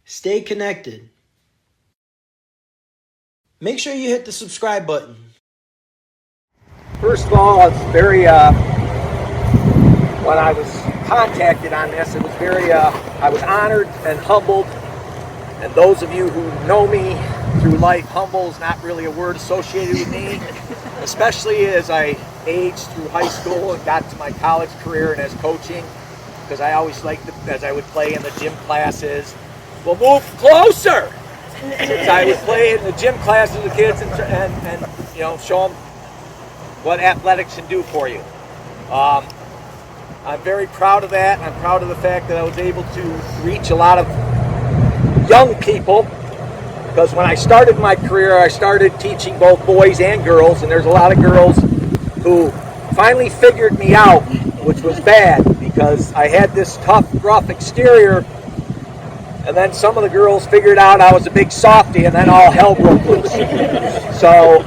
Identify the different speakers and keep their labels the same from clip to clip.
Speaker 1: Stay connected. Make sure you hit the subscribe button.
Speaker 2: First of all, it's very, when I was contacted on this, it was very, I was honored and humbled. And those of you who know me through life, humble is not really a word associated with me, especially as I aged through high school and got to my college career and as coaching, because I always liked, as I would play in the gym classes. Well, move closer! Since I would play in the gym classes with kids and you know, show them what athletics can do for you. I'm very proud of that. I'm proud of the fact that I was able to reach a lot of young people, because when I started my career, I started teaching both boys and girls, and there's a lot of girls who finally figured me out, which was bad, because I had this tough, rough exterior, and then some of the girls figured out I was a big softy, and then all hell broke loose. So,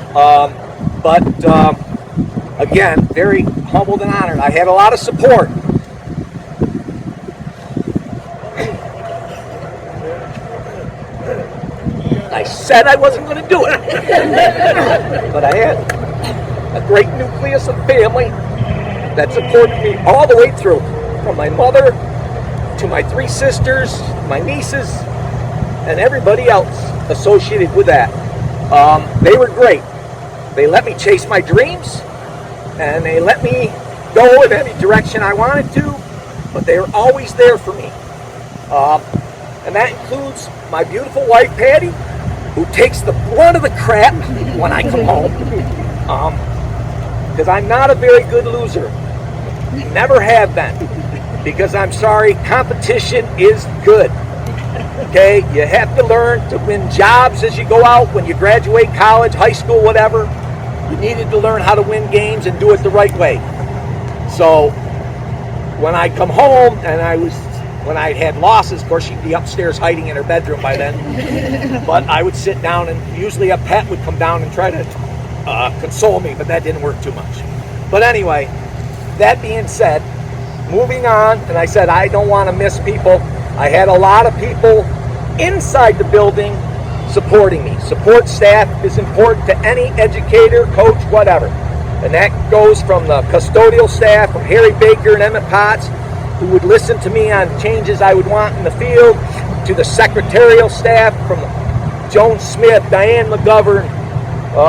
Speaker 2: again, very humbled and honored. I had a lot of support. I said I wasn't going to do it. But I had a great nucleus of family that supported me all the way through, from my mother to my 3 sisters, my nieces, and everybody else associated with that. They were great. They let me chase my dreams, and they let me go in any direction I wanted to, but they were always there for me. And that includes my beautiful wife, Patty, who takes the brunt of the crap when I come home. Because I'm not a very good loser. Never have been. Because I'm sorry, competition is good. Okay, you have to learn to win jobs as you go out, when you graduate college, high school, whatever. You needed to learn how to win games and do it the right way. So when I come home and when I had losses, of course she'd be upstairs hiding in her bedroom by then, but I would sit down, and usually a pet would come down and try to console me, but that didn't work too much. But anyway, that being said, moving on, and I said I don't want to miss people. I had a lot of people inside the building supporting me. Support staff is important to any educator, coach, whatever. And that goes from the custodial staff, from Harry Baker and Emmett Potts, who would listen to me on changes I would want in the field, to the secretarial staff, from Joan Smith, Diane McGovern,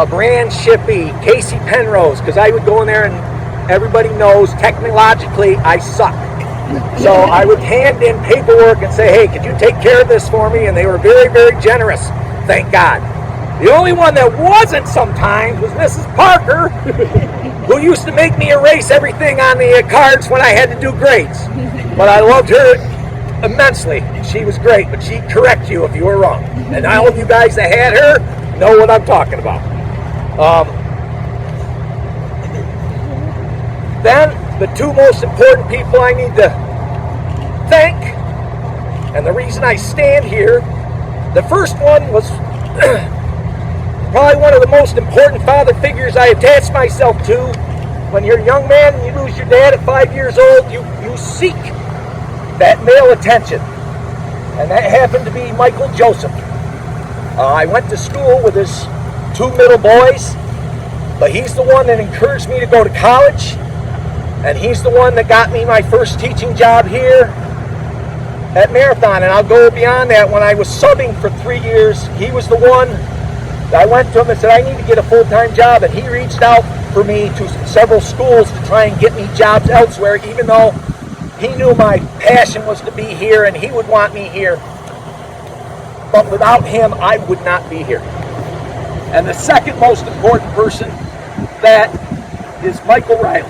Speaker 2: Brianne Shippey, Casey Penrose, because I would go in there and everybody knows technologically I suck. So I would hand in paperwork and say, hey, could you take care of this for me? And they were very, very generous, thank God. The only one that wasn't sometimes was Mrs. Parker, who used to make me erase everything on the cards when I had to do grades. But I loved her immensely. She was great, but she'd correct you if you were wrong. And all of you guys that had her know what I'm talking about. Then, the 2 most important people I need to thank, and the reason I stand here, the first one was probably one of the most important father figures I attached myself to. When you're a young man and you lose your dad at 5 years old, you seek that male attention. And that happened to be Michael Joseph. I went to school with his 2 middle boys, but he's the one that encouraged me to go to college, and he's the one that got me my first teaching job here at Marathon. And I'll go beyond that. When I was subbing for 3 years, he was the one that I went to him and said, I need to get a full-time job, and he reached out for me to several schools to try and get me jobs elsewhere, even though he knew my passion was to be here and he would want me here. But without him, I would not be here. And the second most important person, that is Michael Riley.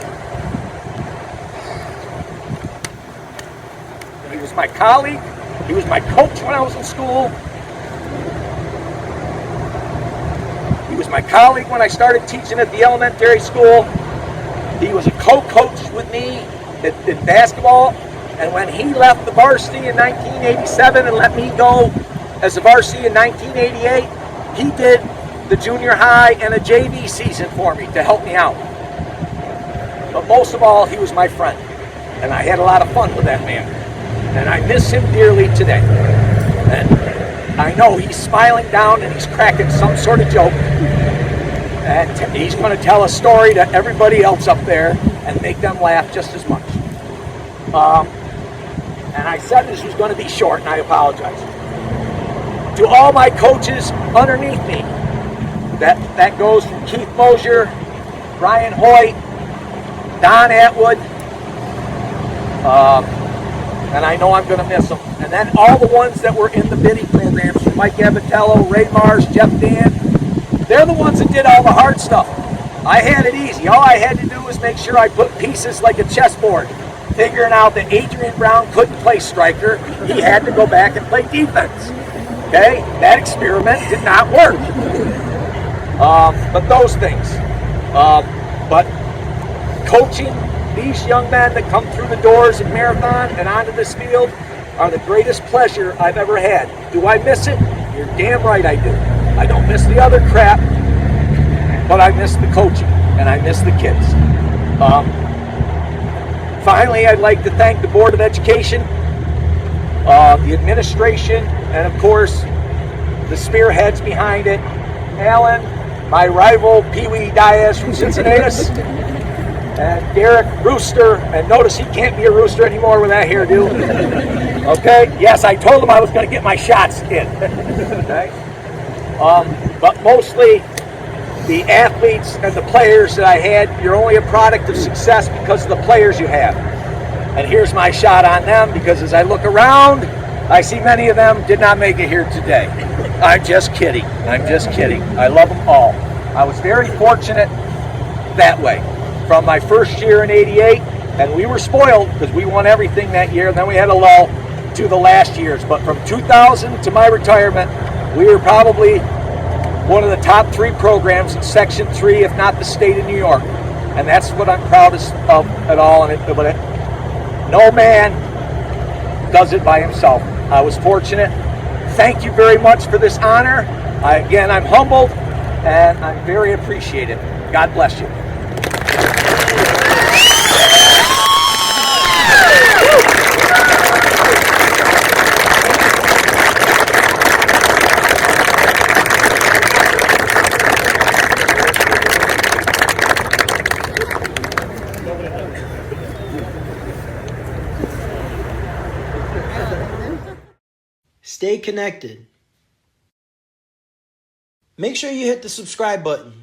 Speaker 2: He was my colleague. He was my coach when I was in school. He was my colleague when I started teaching at the elementary school. He was a co-coach with me in basketball. And when he left the varsity in 1987 and let me go as a varsity in 1988, he did the junior high and a JV season for me to help me out. But most of all, he was my friend. And I had a lot of fun with that man. And I miss him dearly today. And I know he's smiling down and he's cracking some sort of joke. And he's going to tell a story to everybody else up there and make them laugh just as much. And I said this was going to be short, and I apologize. To all my coaches underneath me, that goes from Keith Mosier, Ryan Hoyt, Don Atwood, and I know I'm going to miss them. And then all the ones that were in the bidding programs, from Mike Abatello, Ray Mars, Jeff Dan, they're the ones that did all the hard stuff. I had it easy. All I had to do was make sure I put pieces like a chessboard, figuring out that Adrian Brown couldn't play striker. He had to go back and play defense. Okay? That experiment did not work. But those things. But coaching these young men that come through the doors of Marathon and onto this field are the greatest pleasure I've ever had. Do I miss it? You're damn right I do. I don't miss the other crap, but I miss the coaching and I miss the kids. Finally, I'd like to thank the Board of Education, the administration, and of course, the spearheads behind it. Alan, my rival, Pee Wee Diaz from Cincinnati, and Derek Rooster, and notice he can't be a rooster anymore with that hairdo. Okay? Yes, I told him I was going to get my shots in. Okay? But mostly, the athletes and the players that I had, you're only a product of success because of the players you have. And here's my shot on them, because as I look around, I see many of them did not make it here today. I'm just kidding. I'm just kidding. I love them all. I was very fortunate that way. From my first year in '88, and we were spoiled because we won everything that year, and then we had a lull to the last years. But from 2000 to my retirement, we were probably one of the top 3 programs in Section 3, if not the state of New York. And that's what I'm proudest of at all. But no man does it by himself. I was fortunate. Thank you very much for this honor. Again, I'm humbled, and I'm very appreciative. God bless you.
Speaker 1: Stay connected. Make sure you hit the subscribe button.